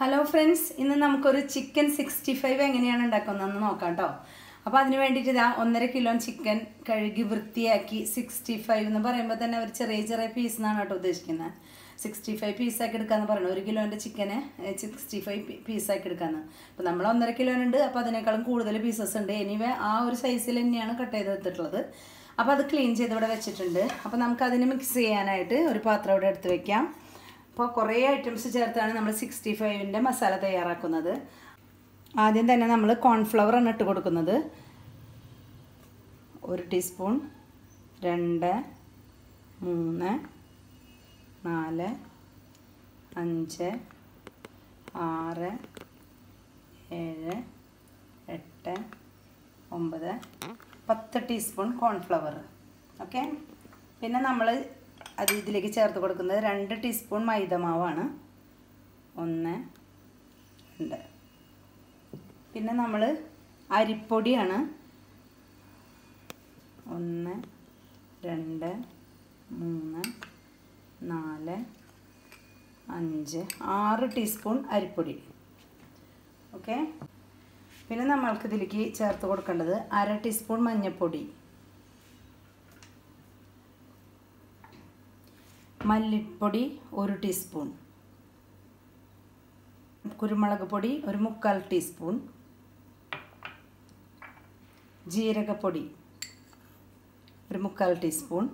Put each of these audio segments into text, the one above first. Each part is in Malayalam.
ഹലോ ഫ്രണ്ട്സ്, ഇന്ന് നമുക്കൊരു ചിക്കൻ 65 എങ്ങനെയാണ് ഉണ്ടാക്കുന്നതെന്ന് നോക്കാം കേട്ടോ. അപ്പോൾ അതിന് വേണ്ടിയിട്ട് ഇതാ 1.5 കിലോ ചിക്കൻ കഴുകി വൃത്തിയാക്കി 65 എന്ന് പറയുമ്പോൾ തന്നെ ഒരു ചെറിയ ചെറിയ പീസ് എന്നാണ് കേട്ടോ ഉദ്ദേശിക്കുന്നത്. 65 പീസാക്കി എടുക്കാമെന്ന് പറയുന്നത് 1 കിലോൻ്റെ ചിക്കന് 65 പീസാക്കി എടുക്കാമെന്ന്. അപ്പോൾ നമ്മൾ 1.5 കിലോനുണ്ട്, അപ്പോൾ അതിനേക്കാളും കൂടുതൽ പീസസ് ഉണ്ട്. എനിവേ ആ ഒരു സൈസിൽ തന്നെയാണ് കട്ട് ചെയ്ത് എടുത്തിട്ടുള്ളത്. അപ്പോൾ അത് ക്ലീൻ ചെയ്ത് ഇവിടെ വെച്ചിട്ടുണ്ട്. അപ്പോൾ നമുക്കതിന് മിക്സ് ചെയ്യാനായിട്ട് ഒരു പാത്രം ഇവിടെ എടുത്ത് വയ്ക്കാം. അപ്പോൾ കുറേ ഐറ്റംസ് ചേർത്താണ് നമ്മൾ 65ൻ്റെ മസാല തയ്യാറാക്കുന്നത്. ആദ്യം തന്നെ നമ്മൾ കോൺഫ്ലവർ ആണ് ഇട്ട് കൊടുക്കുന്നത്. 1 ടീസ്പൂൺ, 2, 3, 4, 5, 6, 7, 8, 9, 10 ടീസ്പൂൺ കോൺഫ്ലവർ. ഓക്കെ. പിന്നെ നമ്മൾ അത് ഇതിലേക്ക് ചേർത്ത് കൊടുക്കുന്നത് 2 ടീസ്പൂൺ മൈദമാവാണ്. 1, 2. പിന്നെ നമ്മൾ അരിപ്പൊടിയാണ്. 1, 2, 3, 4, 5, 6 ടീസ്പൂൺ അരിപ്പൊടി. ഓക്കെ. പിന്നെ നമ്മൾക്ക് ഇതിലേക്ക് ചേർത്ത് കൊടുക്കേണ്ടത് 1/2 ടീസ്പൂൺ മഞ്ഞൾപ്പൊടി, മല്ലിപ്പൊടി 1 ടീസ്പൂൺ, കുരുമുളക് പൊടി 1/4 ടീസ്പൂൺ, ജീരകപ്പൊടി 1/4 teaspoon,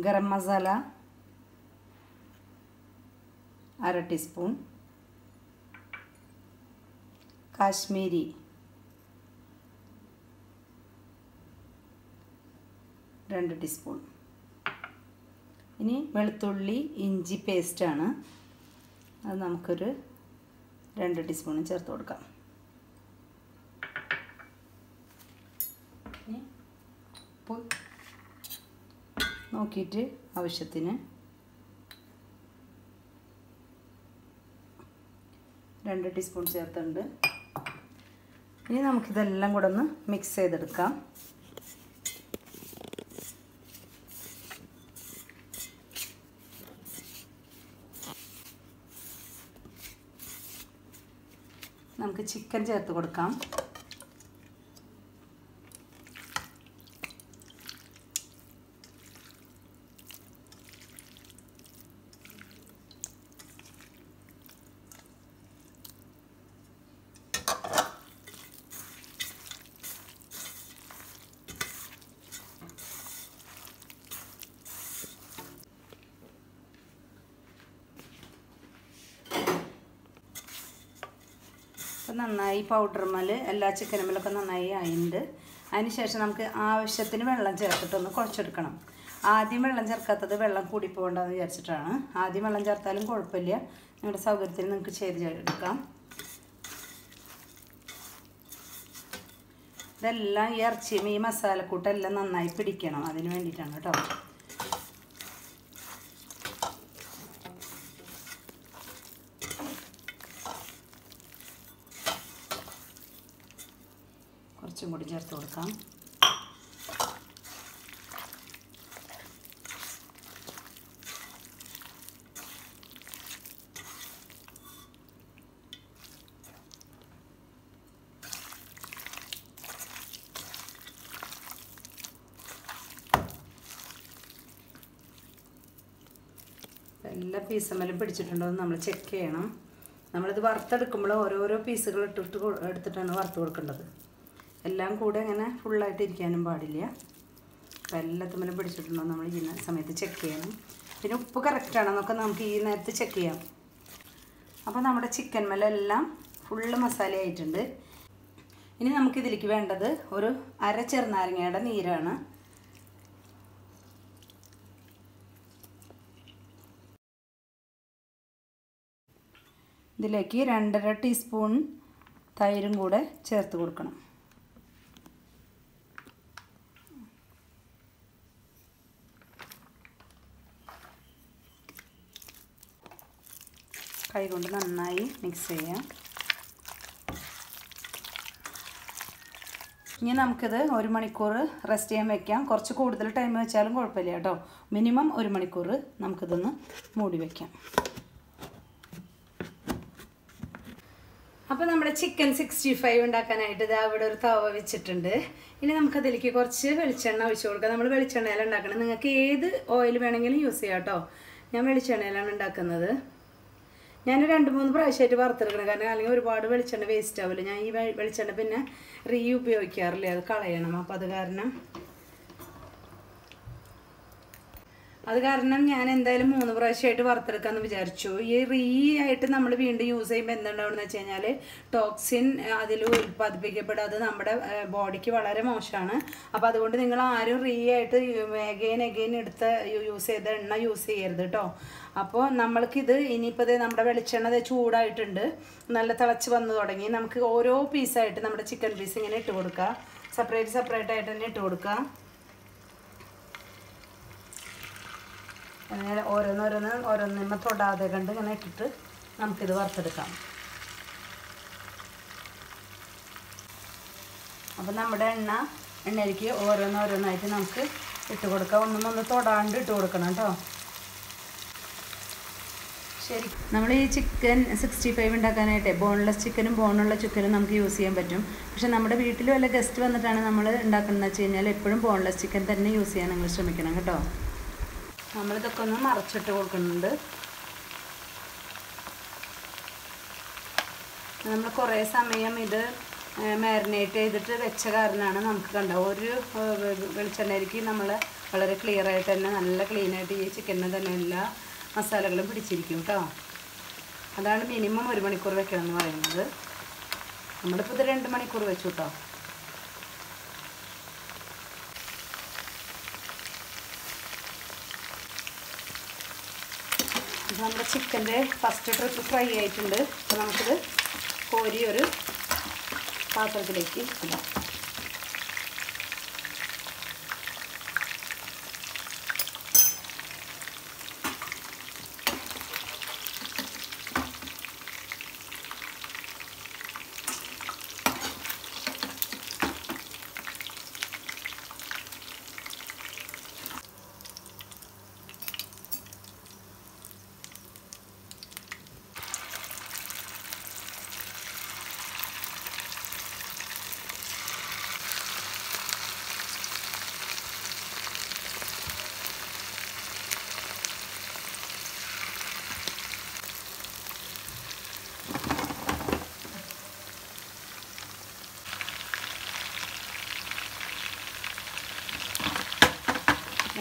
garam masala 1/2 teaspoon, Kashmiri 2 teaspoon. ഇനി വെളുത്തുള്ളി ഇഞ്ചി പേസ്റ്റാണ്, അത് നമുക്കൊരു 2 ടീസ്പൂണും ചേർത്ത് കൊടുക്കാം. ഇനി ഉപ്പ് നോക്കിയിട്ട് ആവശ്യത്തിന് 2 ടീസ്പൂൺ ചേർത്തുണ്ട്. ഇനി നമുക്കിതെല്ലാം കൂടെ ഒന്ന് മിക്സ് ചെയ്തെടുക്കാം. നമുക്ക് ചിക്കൻ ചേർത്ത് കൊടുക്കാം. നന്നായി പൗഡർമേൽ എല്ലാ ചിക്കനുമേലൊക്കെ നന്നായി ആയിട്ടുണ്ട്. അതിനുശേഷം നമുക്ക് ആവശ്യത്തിന് വെള്ളം ചേർത്തിട്ടൊന്ന് കുഴച്ചെടുക്കണം. ആദ്യം വെള്ളം ചേർക്കാത്തത് വെള്ളം കൂടിപ്പോകണ്ടെന്ന് വിചാരിച്ചിട്ടാണ്. ആദ്യം വെള്ളം ചേർത്താലും കുഴപ്പമില്ല, നിങ്ങളുടെ സൗകര്യത്തിന് നിങ്ങൾക്ക് ചെയ്തെടുക്കാം. ഇതെല്ലാം ഈ ഇറച്ചിയും ഈ മസാലക്കൂട്ടെല്ലാം നന്നായി പിടിക്കണം, അതിന് വേണ്ടിയിട്ടാണ് കേട്ടോ. കുറച്ചും കൂടി ചേർത്ത് കൊടുക്കാം. എല്ലാ പീസുമേലും പിടിച്ചിട്ടുണ്ടോ എന്ന് നമ്മൾ ചെക്ക് ചെയ്യണം. നമ്മളിത് വറുത്തെടുക്കുമ്പോൾ ഓരോരോ പീസുകൾ എടുത്തിട്ടാണ് വറുത്ത് കൊടുക്കേണ്ടത്. എല്ലാം കൂടെ അങ്ങനെ ഫുള്ളായിട്ട് ഇരിക്കാനും പാടില്ല. അപ്പോൾ എല്ലാത്തുമ്മലും പിടിച്ചിട്ടുണ്ടോ നമ്മൾ ഈ സമയത്ത് ചെക്ക് ചെയ്യണം. പിന്നെ ഉപ്പ് കറക്റ്റാണെന്നൊക്കെ നമുക്ക് ഈ നേരത്ത് ചെക്ക് ചെയ്യാം. അപ്പോൾ നമ്മുടെ ചിക്കൻ മേലെല്ലാം ഫുള്ള് മസാല ആയിട്ടുണ്ട്. ഇനി നമുക്കിതിലേക്ക് വേണ്ടത് ഒരു 1/2 ചെറുനാരങ്ങയുടെ നീരാണ്. ഇതിലേക്ക് 2.5 ടീസ്പൂൺ തൈരും കൂടെ ചേർത്ത് കൊടുക്കണം. കൈ കൊണ്ട് നന്നായി മിക്സ് ചെയ്യാം. ഇനി നമുക്കിത് 1 മണിക്കൂർ റെസ്റ്റ് ചെയ്യാൻ വെക്കാം. കുറച്ച് കൂടുതൽ ടൈം വെച്ചാലും കുഴപ്പമില്ല കേട്ടോ. മിനിമം 1 മണിക്കൂർ നമുക്കിതൊന്ന് മൂടി വയ്ക്കാം. അപ്പോൾ നമ്മുടെ ചിക്കൻ 65 ഉണ്ടാക്കാനായിട്ട് ഇതാ ഇവിടെ ഒരു തവ വെച്ചിട്ടുണ്ട്. ഇനി നമുക്കതിലേക്ക് കുറച്ച് വെളിച്ചെണ്ണ ഒഴിച്ചു കൊടുക്കാം. നമ്മൾ വെളിച്ചെണ്ണയിലാണ് ഉണ്ടാക്കുന്നത്. നിങ്ങൾക്ക് ഏത് ഓയിൽ വേണമെങ്കിലും യൂസ് ചെയ്യാം കേട്ടോ. ഞാൻ വെളിച്ചെണ്ണയിലാണ് ഉണ്ടാക്കുന്നത്. ഞാൻ 2-3 പ്രാവശ്യമായിട്ട് വറുത്തെടുക്കണം, കാരണം അല്ലെങ്കിൽ ഒരുപാട് വെളിച്ചെണ്ണ വേസ്റ്റ് ആവില്ല. ഞാൻ ഈ വെളിച്ചെണ്ണ പിന്നെ ഉപയോഗിക്കാറില്ല, അത് കളയണം. അപ്പോൾ അത് കാരണം ഞാൻ എന്തായാലും 3 പ്രാവശ്യമായിട്ട് വറുത്തെടുക്കാമെന്ന് വിചാരിച്ചു. ഈ ആയിട്ട് നമ്മൾ വീണ്ടും യൂസ് ചെയ്യുമ്പോൾ എന്തുണ്ടാവുമെന്ന് വെച്ച് കഴിഞ്ഞാൽ ടോക്സിൻ അതിൽ ഉൽപ്പാദിപ്പിക്കപ്പെടും. അത് നമ്മുടെ ബോഡിക്ക് വളരെ മോശമാണ്. അപ്പോൾ അതുകൊണ്ട് നിങ്ങൾ ആരും ആയിട്ട് എഗെയിൻ എടുത്ത് യൂസ് ചെയ്ത എണ്ണ യൂസ് ചെയ്യരുത് കേട്ടോ. അപ്പോൾ നമ്മൾക്കിത് ഇനിയിപ്പോൾ നമ്മുടെ വെളിച്ചെണ്ണ ചൂടായിട്ടുണ്ട്, നല്ല തിളച്ച് വന്നു തുടങ്ങി. നമുക്ക് ഓരോ പീസായിട്ട് നമ്മുടെ ചിക്കൻ പീസ് ഇങ്ങനെ ഇട്ട് കൊടുക്കുക. സെപ്പറേറ്റ് ആയിട്ട് തന്നെ ഇട്ട് കൊടുക്കുക. അങ്ങനെ ഓരോന്നിന്മേൽ തൊടാതെ കണ്ട് ഇങ്ങനെ ഇട്ടിട്ട് നമുക്കിത് വറുത്തെടുക്കാം. അപ്പം നമ്മുടെ എണ്ണയിലേക്ക് ഓരോന്നായിട്ട് നമുക്ക് ഇട്ട് കൊടുക്കാം. ഒന്ന് തൊടാണ്ട് ഇട്ട് കൊടുക്കണം കേട്ടോ. ശരി, നമ്മൾ ഈ ചിക്കൻ 65 ഉണ്ടാക്കാനായിട്ട് ബോൺലെസ് ചിക്കനും ബോണുള്ള ചിക്കനും നമുക്ക് യൂസ് ചെയ്യാൻ പറ്റും. പക്ഷെ നമ്മുടെ വീട്ടിൽ വല്ല ഗസ്റ്റ് വന്നിട്ടാണ് നമ്മൾ ഉണ്ടാക്കുന്നതെന്ന് വെച്ച് കഴിഞ്ഞാൽ എപ്പോഴും ബോൺലെസ് ചിക്കൻ തന്നെ യൂസ് ചെയ്യാൻ നിങ്ങൾ ശ്രമിക്കണം കേട്ടോ. നമ്മളിതൊക്കെ ഒന്ന് മറച്ചിട്ട് കൊടുക്കുന്നുണ്ട്. നമ്മൾ കുറേ സമയം ഇത് മാരിനേറ്റ് ചെയ്തിട്ട് വെച്ച കാരണമാണ് നമുക്ക് കണ്ട ഒരു വെളിച്ചെണ്ണയ്ക്ക് നമ്മൾ വളരെ ക്ലിയറായിട്ട് തന്നെ നല്ല ക്ലീനായിട്ട് ഈ ചിക്കനിന് തന്നെ എല്ലാ മസാലകളും പിടിച്ചിരിക്കും കേട്ടോ. അതാണ് മിനിമം 1 മണിക്കൂർ വെക്കണം എന്ന് പറയുന്നത്. നമ്മളിപ്പോൾ ഇത് 2 മണിക്കൂർ വെച്ചു കേട്ടോ. നമ്മുടെ ചിക്കൻ്റെ ഫസ്റ്റ് ട്രിപ്പ് ഫ്രൈ ആയിട്ടുണ്ട്. അപ്പോൾ നമുക്കിത് കോരി ഒരു പാത്രത്തിലേക്ക് ഇടാം.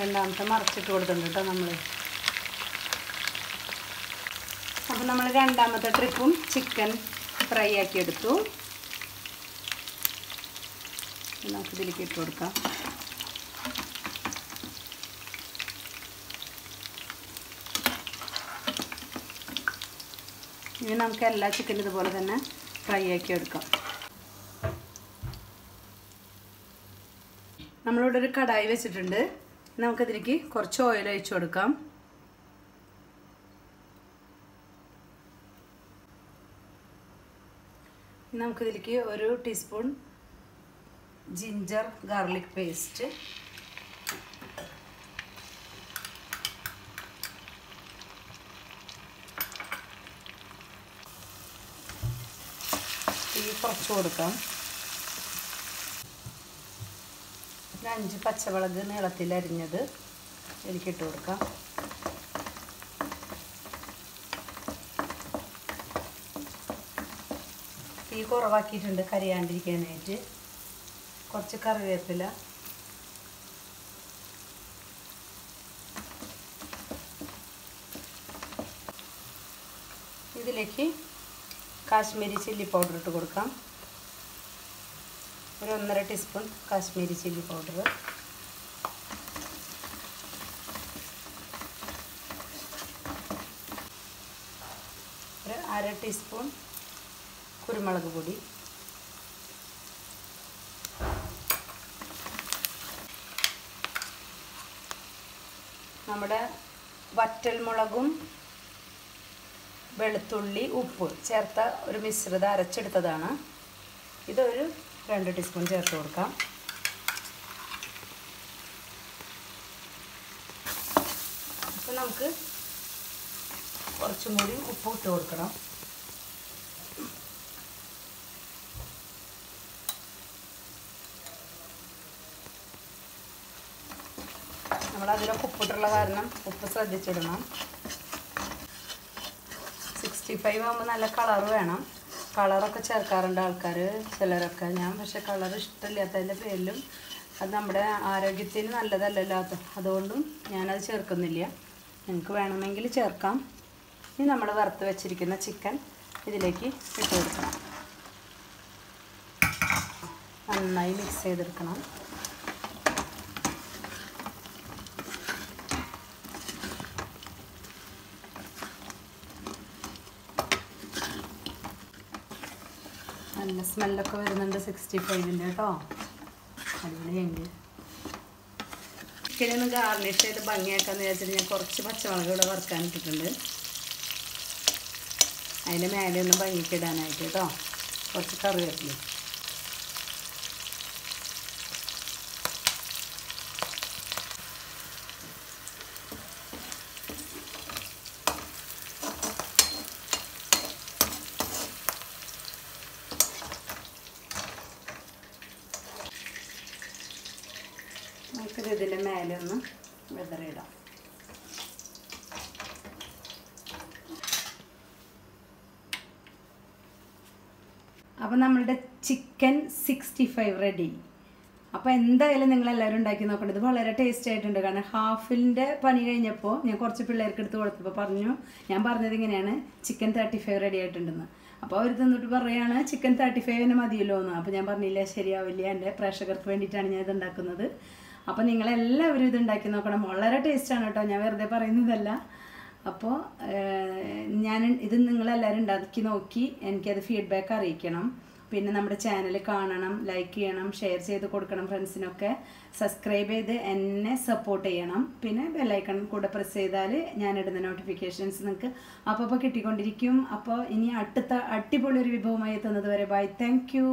രണ്ടാമത്തെ മറച്ചിട്ട് കൊടുത്തിട്ടുണ്ട് കേട്ടോ നമ്മൾ. അപ്പോൾ നമ്മൾ രണ്ടാമത്തെ ട്രിപ്പും ചിക്കൻ ഫ്രൈ ആക്കി എടുത്തു. നമുക്ക് ഇതിലേക്ക് ഇട്ട് കൊടുക്കാം. ഇനി നമുക്ക് എല്ലാ ചിക്കനും ഇതുപോലെ തന്നെ ഫ്രൈ ആക്കി എടുക്കാം. നമ്മളിവിടെ ഒരു കടായി വെച്ചിട്ടുണ്ട്. നമുക്കതിലേക്ക് കുറച്ച് ഓയിൽ ഒഴിച്ചു കൊടുക്കാം. നമുക്കിതിലേക്ക് 1 ടീസ്പൂൺ ജിഞ്ചർ ഗാർലിക് പേസ്റ്റ്, കുറച്ച് കൊടുക്കാം. 5 പച്ചമുളക് നീളത്തിൽ അരിഞ്ഞത് ഇതിലേക്കിട്ട് കൊടുക്കാം. തീ കുറവാക്കിയിട്ടുണ്ട് കരിയാണ്ടിരിക്കാനായിട്ട്. കുറച്ച് കറിവേപ്പില, ഇതിലേക്ക് കാശ്മീരി ചില്ലി പൗഡർ ഇട്ട് കൊടുക്കാം. ഒരു 1.5 ടീസ്പൂൺ കാശ്മീരി ചില്ലി പൗഡർ, ഒരു 1/2 ടീസ്പൂൺ കുരുമുളക് പൊടി, നമ്മുടെ വറ്റൽമുളകും വെളുത്തുള്ളി ഉപ്പ് ചേർത്ത ഒരു മിശ്രിതം അരച്ചെടുത്തതാണ്. ഇതൊരു 2 ടീസ്പൂൺ ചേർത്ത് കൊടുക്കാം. അപ്പോൾ നമുക്ക് കുറച്ചും കൂടി ഉപ്പ് ഇട്ട് കൊടുക്കണം. നമ്മളതിലൊക്കെ ഉപ്പിട്ടുള്ള കാരണം ഉപ്പ് ശ്രദ്ധിച്ചിടണം. 65 ആകുമ്പോൾ നല്ല കളർ വേണം. കളറൊക്കെ ചേർക്കാറുണ്ട് ആൾക്കാർ ചിലരൊക്കെ. ഞാൻ പക്ഷെ കളർ ഇഷ്ടമില്ലാത്തതിൻ്റെ പേരിലും അത് നമ്മുടെ ആരോഗ്യത്തിന് നല്ലതല്ലല്ലോ, അതുകൊണ്ടും ഞാനത് ചേർക്കുന്നില്ല. നിങ്ങൾക്ക് വേണമെങ്കിൽ ചേർക്കാം. ഇനി നമ്മൾ വറുത്ത് വെച്ചിരിക്കുന്ന ചിക്കൻ ഇതിലേക്ക് ഇട്ട് കൊടുക്കണം. നന്നായി മിക്സ് ചെയ്തെടുക്കണം. നല്ല സ്മെല്ലൊക്കെ വരുന്നുണ്ട് 65-ൻ്റെ കേട്ടോ. അടിപൊളിയുണ്ട്. ചിക്കനൊന്ന് ഗാർണിഷ് ചെയ്ത് ഭംഗിയാക്കാമെന്ന് വിചാരിച്ചിട്ട് ഞാൻ കുറച്ച് പച്ചമുളക് ഇവിടെ വറുക്കാൻ ഇട്ടിട്ടുണ്ട്. അതിൻ്റെ മേലെ ഒന്ന് ഭംഗിക്ക് ഇടാനായിട്ട് കേട്ടോ. കുറച്ച് കറിവേപ്പില. നമുക്കിത് ഇതിൻ്റെ മേലെ ഒന്ന് വെതറിയിടാം. അപ്പോൾ നമ്മളുടെ ചിക്കൻ 65 റെഡി. അപ്പോൾ എന്തായാലും നിങ്ങളെല്ലാവരും ഉണ്ടാക്കി നോക്കേണ്ടത്. ഇത് വളരെ ടേസ്റ്റ് ആയിട്ടുണ്ട്. കാരണം ഹാഫിൻ്റെ പണി കഴിഞ്ഞപ്പോൾ ഞാൻ കുറച്ച് പിള്ളേർക്ക് എടുത്ത് കൊടുത്തപ്പോൾ ഞാൻ പറഞ്ഞത് ഇങ്ങനെയാണ്, ചിക്കൻ 35 റെഡി ആയിട്ടുണ്ടെന്ന്. അപ്പോൾ അവർ തന്നിട്ട് പറയുകയാണ് ചിക്കൻ 35 മതിയല്ലോ എന്ന്. അപ്പോൾ ഞാൻ പറഞ്ഞില്ല, ശരിയാവില്ല, എൻ്റെ പ്രേക്ഷകർക്ക് വേണ്ടിയിട്ടാണ് ഞാൻ ഇത് ഉണ്ടാക്കുന്നത്. അപ്പോൾ നിങ്ങളെല്ലാവരും ഇത് ഉണ്ടാക്കി നോക്കണം. വളരെ ടേസ്റ്റാണ് കേട്ടോ, ഞാൻ വെറുതെ പറയുന്നതല്ല. അപ്പോൾ ഇത് നിങ്ങളെല്ലാവരും ഉണ്ടാക്കി നോക്കി എനിക്കത് ഫീഡ്ബാക്ക് അറിയിക്കണം. പിന്നെ നമ്മുടെ ചാനൽ കാണണം, ലൈക്ക് ചെയ്യണം, ഷെയർ ചെയ്ത് കൊടുക്കണം ഫ്രണ്ട്സിനൊക്കെ. സബ്സ്ക്രൈബ് ചെയ്ത് എന്നെ സപ്പോർട്ട് ചെയ്യണം. പിന്നെ ബെല്ലൈക്കൺ കൂടെ പ്രസ് ചെയ്താൽ ഞാനിടുന്ന നോട്ടിഫിക്കേഷൻസ് നിങ്ങൾക്ക് അപ്പോൾ കിട്ടിക്കൊണ്ടിരിക്കും. അപ്പോൾ ഇനി അടുത്ത അടിപൊളി ഒരു വിഭവമായി എത്തുന്നത് വരെ ബൈ. Thank you.